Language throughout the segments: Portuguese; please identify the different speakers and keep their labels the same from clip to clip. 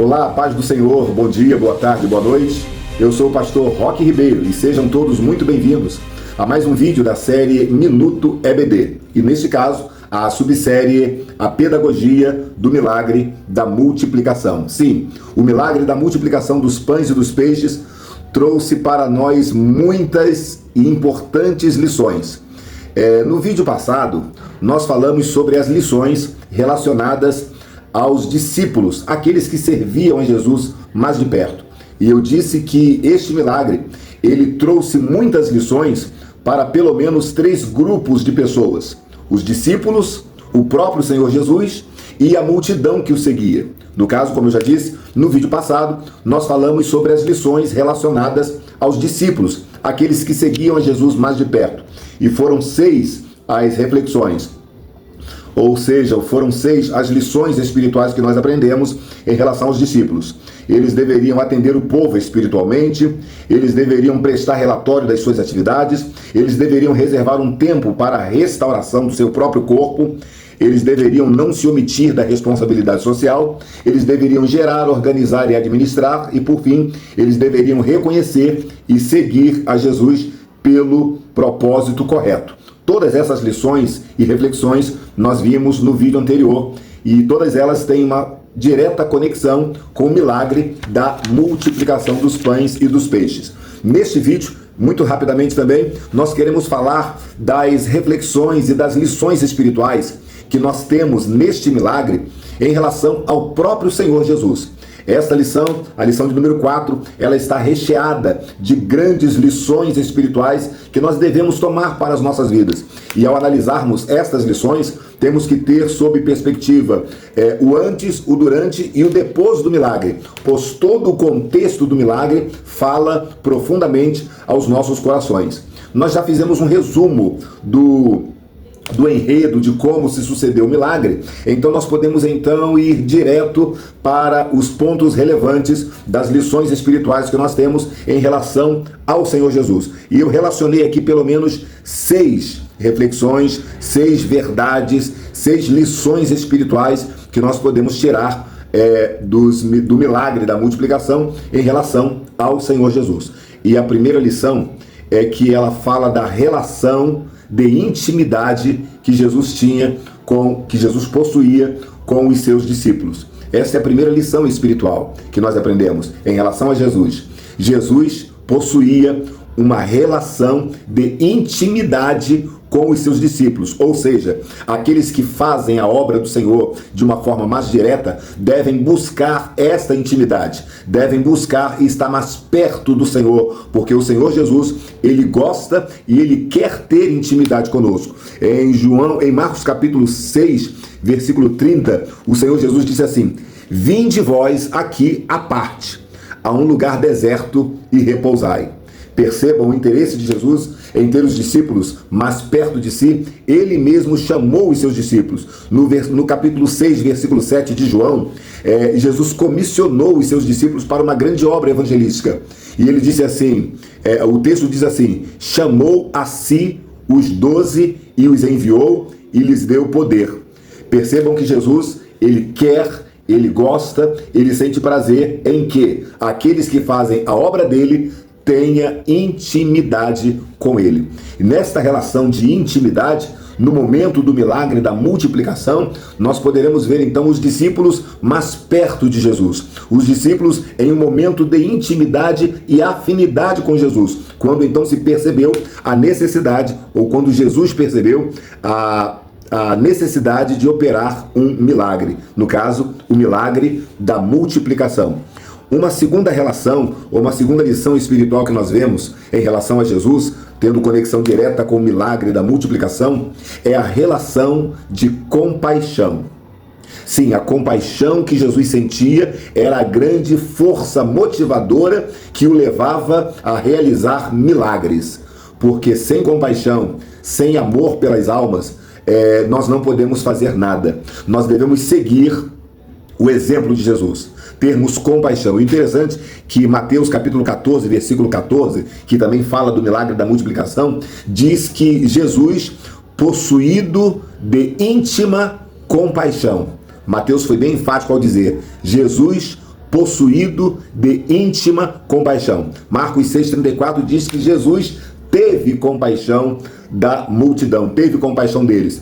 Speaker 1: Olá, paz do Senhor, bom dia, boa tarde, boa noite. Eu sou o pastor Roque Ribeiro e sejam todos muito bem-vindos a mais um vídeo da série Minuto EBD. E neste caso, a subsérie A Pedagogia do Milagre da Multiplicação. Sim, o milagre da multiplicação dos pães e dos peixes trouxe para nós muitas e importantes lições. No vídeo passado, nós falamos sobre as lições relacionadas aos discípulos, aqueles que serviam a Jesus mais de perto. E eu disse que este milagre, ele trouxe muitas lições para pelo menos 3 grupos de pessoas: os discípulos, o próprio Senhor Jesus e a multidão que o seguia. No caso, como eu já disse, no vídeo passado, nós falamos sobre as lições relacionadas aos discípulos, aqueles que seguiam a Jesus mais de perto. E foram 6 as reflexões. Ou seja, foram 6 as lições espirituais que nós aprendemos em relação aos discípulos. Eles deveriam atender o povo espiritualmente, eles deveriam prestar relatório das suas atividades, eles deveriam reservar um tempo para a restauração do seu próprio corpo, eles deveriam não se omitir da responsabilidade social, eles deveriam gerar, organizar e administrar, e por fim, eles deveriam reconhecer e seguir a Jesus pelo propósito correto. Todas essas lições e reflexões nós vimos no vídeo anterior e todas elas têm uma direta conexão com o milagre da multiplicação dos pães e dos peixes. Neste vídeo, muito rapidamente também, nós queremos falar das reflexões e das lições espirituais que nós temos neste milagre em relação ao próprio Senhor Jesus. Esta lição, a lição de número 4, ela está recheada de grandes lições espirituais que nós devemos tomar para as nossas vidas. E ao analisarmos estas lições, temos que ter sob perspectiva o antes, o durante e o depois do milagre, pois todo o contexto do milagre fala profundamente aos nossos corações. Nós já fizemos um resumo do enredo de como se sucedeu o milagre, então nós podemos então ir direto para os pontos relevantes das lições espirituais que nós temos em relação ao Senhor Jesus. E eu relacionei aqui pelo menos 6 reflexões, 6 verdades, 6 lições espirituais que nós podemos tirar do milagre da multiplicação em relação ao Senhor Jesus. E a primeira lição é que ela fala da relação de intimidade que Jesus tinha, que Jesus possuía com os seus discípulos. Essa é a primeira lição espiritual que nós aprendemos em relação a Jesus. Jesus possuía uma relação de intimidade com os seus discípulos, ou seja, aqueles que fazem a obra do Senhor de uma forma mais direta devem buscar esta intimidade, devem buscar e estar mais perto do Senhor, porque o Senhor Jesus, ele gosta e ele quer ter intimidade conosco. Em Marcos capítulo 6, versículo 30, o Senhor Jesus disse assim: "Vinde vós aqui à parte, a um lugar deserto e repousai." Percebam o interesse de Jesus em ter os discípulos mais perto de si. Ele mesmo chamou os seus discípulos. No capítulo 6, versículo 7 de João, Jesus comissionou os seus discípulos para uma grande obra evangelística. E ele disse assim, o texto diz assim: chamou a si os 12 e os enviou e lhes deu poder. Percebam que Jesus, ele quer, ele gosta, ele sente prazer em que aqueles que fazem a obra dele tenha intimidade com ele. E nesta relação de intimidade, no momento do milagre da multiplicação, nós poderemos ver então os discípulos mais perto de Jesus. Os discípulos em um momento de intimidade e afinidade com Jesus. Quando então se percebeu a necessidade, ou quando Jesus percebeu a necessidade de operar um milagre. No caso, o milagre da multiplicação. Uma segunda relação, ou uma segunda lição espiritual que nós vemos em relação a Jesus, tendo conexão direta com o milagre da multiplicação, é a relação de compaixão. Sim, a compaixão que Jesus sentia era a grande força motivadora que o levava a realizar milagres. Porque sem compaixão, sem amor pelas almas, nós não podemos fazer nada. Nós devemos seguir o exemplo de Jesus, termos compaixão. O interessante que Mateus capítulo 14, versículo 14, que também fala do milagre da multiplicação, diz que Jesus, possuído de íntima compaixão. Mateus foi bem enfático ao dizer: Jesus, possuído de íntima compaixão. Marcos 6,34 diz que Jesus teve compaixão da multidão, teve compaixão deles.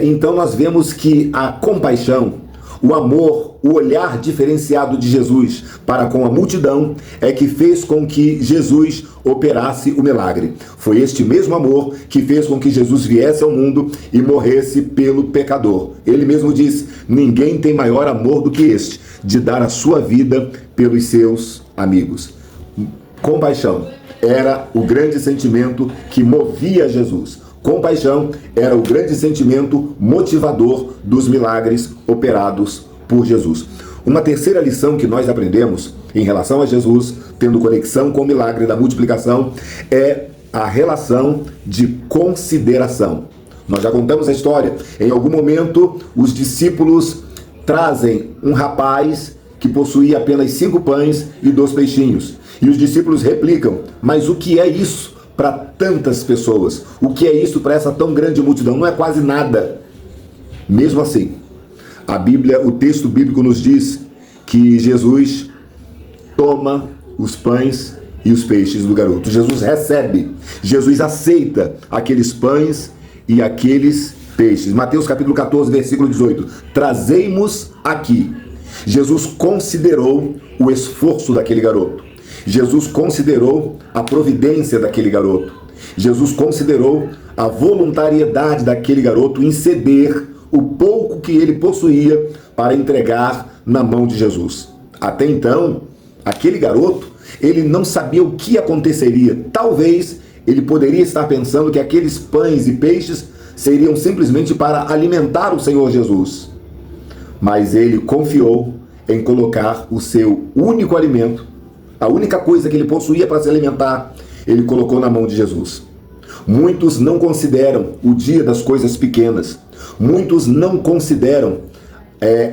Speaker 1: Então nós vemos que a compaixão, o amor, o olhar diferenciado de Jesus para com a multidão é que fez com que Jesus operasse o milagre. Foi este mesmo amor que fez com que Jesus viesse ao mundo e morresse pelo pecador. Ele mesmo disse: ninguém tem maior amor do que este, de dar a sua vida pelos seus amigos. Compaixão era o grande sentimento que movia Jesus. Compaixão era o grande sentimento motivador dos milagres operados por Jesus. Uma terceira lição que nós aprendemos em relação a Jesus, tendo conexão com o milagre da multiplicação, é a relação de consideração. Nós já contamos a história. Em algum momento, os discípulos trazem um rapaz que possuía apenas 5 pães e 2 peixinhos. E os discípulos replicam: mas o que é isso para tantas pessoas? O que é isso para essa tão grande multidão? Não é quase nada. Mesmo assim, o texto bíblico nos diz que Jesus toma os pães e os peixes do garoto. Jesus recebe, Jesus aceita aqueles pães e aqueles peixes. Mateus capítulo 14, versículo 18. Trazei-mos aqui. Jesus considerou o esforço daquele garoto. Jesus considerou a providência daquele garoto. Jesus considerou a voluntariedade daquele garoto em ceder o pouco que ele possuía para entregar na mão de Jesus. Até então, aquele garoto, ele não sabia o que aconteceria. Talvez ele poderia estar pensando que aqueles pães e peixes seriam simplesmente para alimentar o Senhor Jesus. Mas ele confiou em colocar o seu único alimento, a única coisa que ele possuía para se alimentar, ele colocou na mão de Jesus. Muitos não consideram o dia das coisas pequenas. Muitos não consideram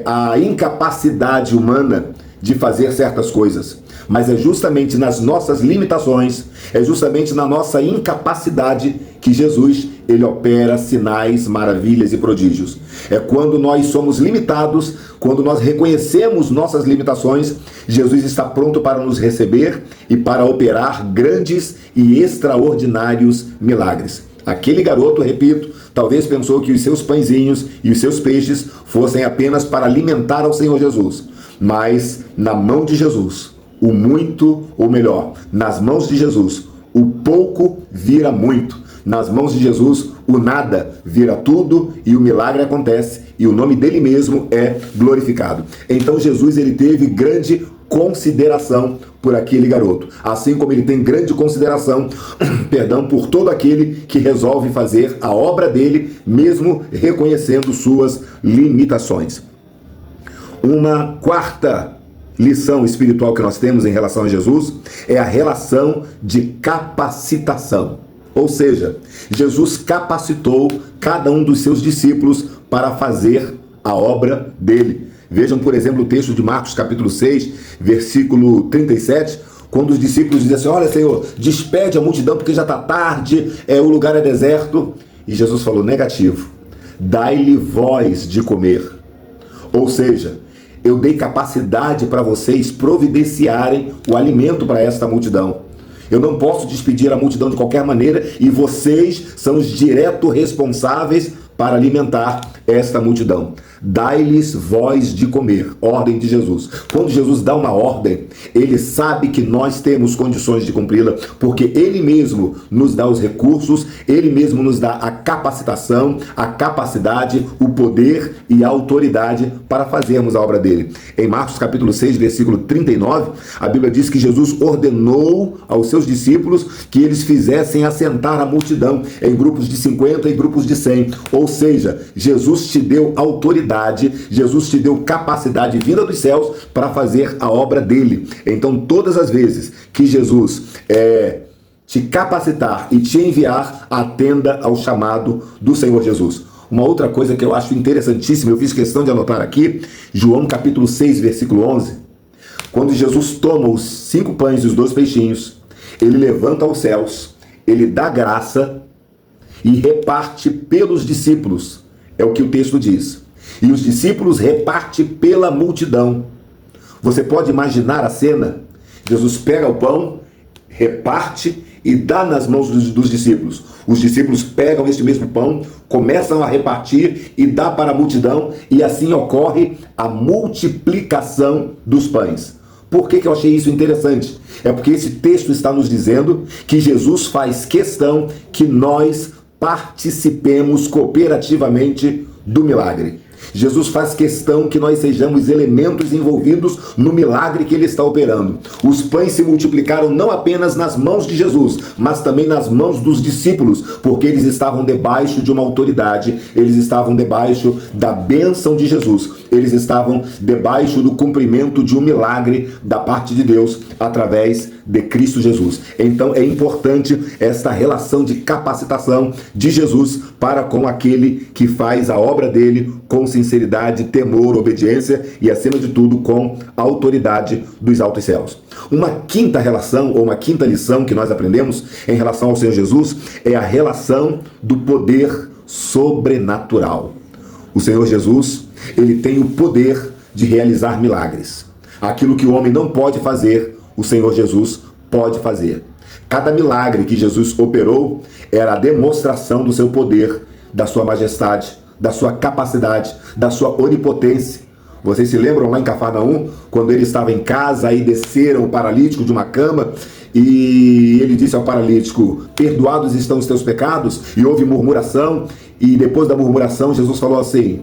Speaker 1: a incapacidade humana de fazer certas coisas. Mas é justamente nas nossas limitações, é justamente na nossa incapacidade que Jesus, ele opera sinais, maravilhas e prodígios. É quando nós somos limitados, quando nós reconhecemos nossas limitações, Jesus está pronto para nos receber e para operar grandes e extraordinários milagres. Aquele garoto, repito, talvez pensou que os seus pãezinhos e os seus peixes fossem apenas para alimentar ao Senhor Jesus. Mas na mão de Jesus, o muito, ou melhor, nas mãos de Jesus, o pouco vira muito. Nas mãos de Jesus, o nada vira tudo e o milagre acontece e o nome dele mesmo é glorificado. Então Jesus, ele teve grande consideração por aquele garoto, assim como ele tem grande consideração, por todo aquele que resolve fazer a obra dele, mesmo reconhecendo suas limitações. Uma quarta lição espiritual que nós temos em relação a Jesus é a relação de capacitação. Ou seja, Jesus capacitou cada um dos seus discípulos para fazer a obra dele. Vejam, por exemplo, o texto de Marcos capítulo 6, versículo 37, quando os discípulos dizem assim: olha, Senhor, despede a multidão porque já está tarde, o lugar é deserto. E Jesus falou: negativo, dai-lhe voz de comer. Ou seja, eu dei capacidade para vocês providenciarem o alimento para esta multidão. Eu não posso despedir a multidão de qualquer maneira e vocês são os diretos responsáveis para alimentar esta multidão. Dai-lhes voz de comer. Ordem de Jesus. Quando Jesus dá uma ordem, ele sabe que nós temos condições de cumpri-la, porque ele mesmo nos dá os recursos, ele mesmo nos dá a capacitação, a capacidade, o poder e a autoridade para fazermos a obra dele. Em Marcos capítulo 6, versículo 39, a Bíblia diz que Jesus ordenou aos seus discípulos que eles fizessem assentar a multidão em grupos de 50 e grupos de 100. Ou seja, Jesus te deu autoridade, Jesus te deu capacidade vinda dos céus para fazer a obra dele. Então, todas as vezes que Jesus te capacitar e te enviar, atenda ao chamado do Senhor Jesus. Uma outra coisa que eu acho interessantíssima, eu fiz questão de anotar aqui, João capítulo 6, versículo 11, quando Jesus toma os 5 pães e os 2 peixinhos, ele levanta aos céus, ele dá graça e reparte pelos discípulos, é o que o texto diz. E os discípulos repartem pela multidão. Você pode imaginar a cena? Jesus pega o pão, reparte e dá nas mãos dos discípulos. Os discípulos pegam este mesmo pão, começam a repartir e dá para a multidão, e assim ocorre a multiplicação dos pães. Por que eu achei isso interessante? É porque esse texto está nos dizendo que Jesus faz questão que nós participemos cooperativamente do milagre. Jesus faz questão que nós sejamos elementos envolvidos no milagre que ele está operando. Os pães se multiplicaram não apenas nas mãos de Jesus, mas também nas mãos dos discípulos, porque eles estavam debaixo de uma autoridade, eles estavam debaixo da bênção de Jesus, eles estavam debaixo do cumprimento de um milagre da parte de Deus através de Cristo Jesus. Então é importante esta relação de capacitação de Jesus para com aquele que faz a obra dele com sinceridade, temor, obediência e, acima de tudo, com a autoridade dos altos céus. Uma quinta relação, ou uma quinta lição que nós aprendemos em relação ao Senhor Jesus é a relação do poder sobrenatural. O Senhor Jesus, ele tem o poder de realizar milagres. Aquilo que o homem não pode fazer, o Senhor Jesus pode fazer. Cada milagre que Jesus operou era a demonstração do seu poder, da sua majestade, da sua capacidade, da sua onipotência. Vocês se lembram lá em Cafarnaum, quando ele estava em casa, aí desceram o paralítico de uma cama e ele disse ao paralítico: perdoados estão os teus pecados, e houve murmuração, e depois da murmuração Jesus falou assim: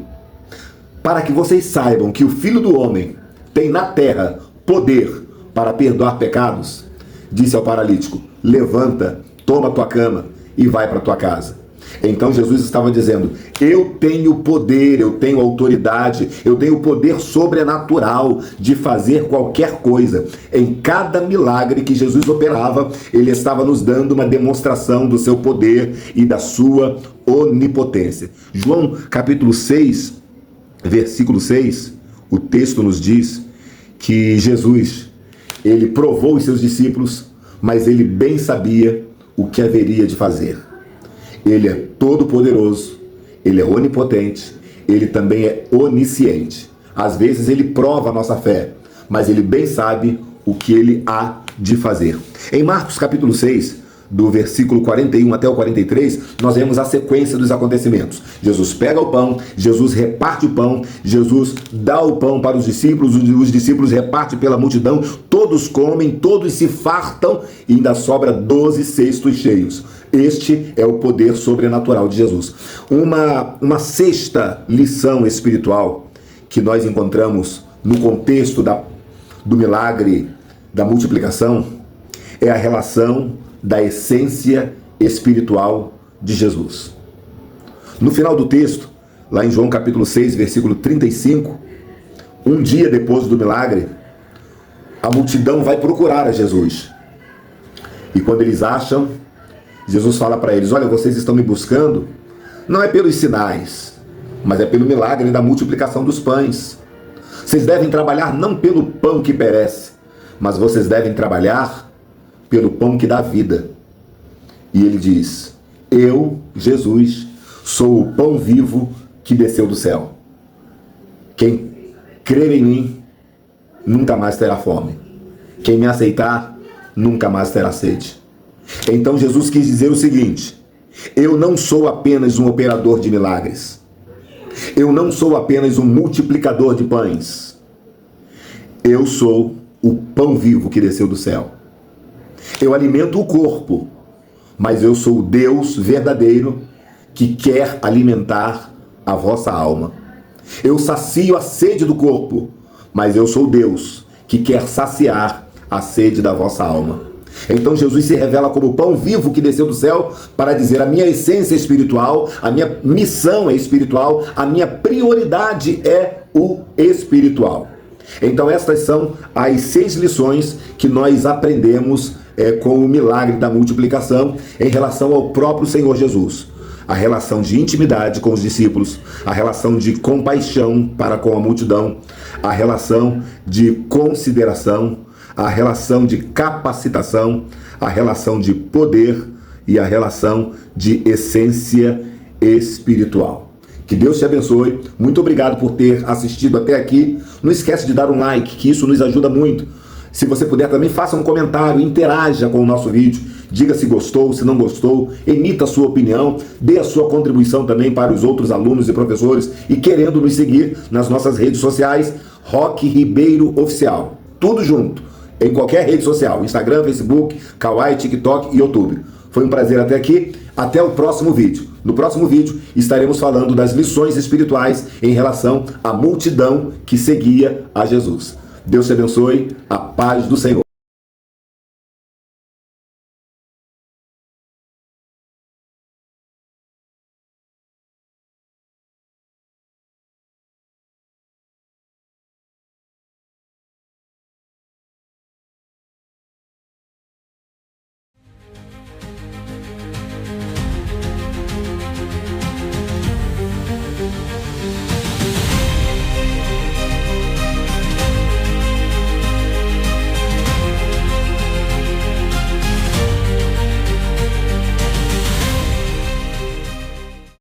Speaker 1: para que vocês saibam que o Filho do Homem tem na terra poder para perdoar pecados, disse ao paralítico: levanta, toma tua cama e vai para tua casa. Então Jesus estava dizendo: eu tenho poder, eu tenho autoridade, eu tenho poder sobrenatural de fazer qualquer coisa. Em cada milagre que Jesus operava, ele estava nos dando uma demonstração do seu poder e da sua onipotência. João capítulo 6, versículo 6, o texto nos diz que Jesus, ele provou os seus discípulos, mas ele bem sabia o que haveria de fazer. Ele é todo-poderoso, ele é onipotente, ele também é onisciente. Às vezes ele prova a nossa fé, mas ele bem sabe o que ele há de fazer. Em Marcos capítulo 6, do versículo 41 até o 43, nós vemos a sequência dos acontecimentos. Jesus pega o pão, Jesus reparte o pão, Jesus dá o pão para os discípulos repartem pela multidão, todos comem, todos se fartam e ainda sobra 12 cestos cheios. Este é o poder sobrenatural de Jesus. Uma sexta lição espiritual que nós encontramos no contexto do milagre da multiplicação é a relação da essência espiritual de Jesus. No final do texto, lá em João capítulo 6, versículo 35, um dia depois do milagre, a multidão vai procurar a Jesus. E quando eles acham, Jesus fala para eles: olha, vocês estão me buscando, não é pelos sinais, mas é pelo milagre da multiplicação dos pães. Vocês devem trabalhar não pelo pão que perece, mas vocês devem trabalhar pelo pão que dá vida. E ele diz: eu, Jesus, sou o pão vivo que desceu do céu. Quem crer em mim nunca mais terá fome. Quem me aceitar nunca mais terá sede. Então Jesus quis dizer o seguinte: eu não sou apenas um operador de milagres. Eu não sou apenas um multiplicador de pães. Eu sou o pão vivo que desceu do céu. Eu alimento o corpo, mas eu sou o Deus verdadeiro que quer alimentar a vossa alma. Eu sacio a sede do corpo, mas eu sou Deus que quer saciar a sede da vossa alma. Então Jesus se revela como o pão vivo que desceu do céu para dizer: a minha essência é espiritual, a minha missão é espiritual, a minha prioridade é o espiritual. Então estas são as 6 lições que nós aprendemos com o milagre da multiplicação em relação ao próprio Senhor Jesus. A relação de intimidade com os discípulos, a relação de compaixão para com a multidão, a relação de consideração, a relação de capacitação, a relação de poder e a relação de essência espiritual. Que Deus te abençoe. Muito obrigado por ter assistido até aqui. Não esquece de dar um like, que isso nos ajuda muito. Se você puder também, faça um comentário, interaja com o nosso vídeo. Diga se gostou, se não gostou, emita a sua opinião, dê a sua contribuição também para os outros alunos e professores. E querendo nos seguir nas nossas redes sociais, Roque Ribeiro Oficial. Tudo junto, em qualquer rede social, Instagram, Facebook, Kawaii, TikTok e YouTube. Foi um prazer até aqui. Até o próximo vídeo. No próximo vídeo estaremos falando das lições espirituais em relação à multidão que seguia a Jesus. Deus te abençoe. A paz do Senhor.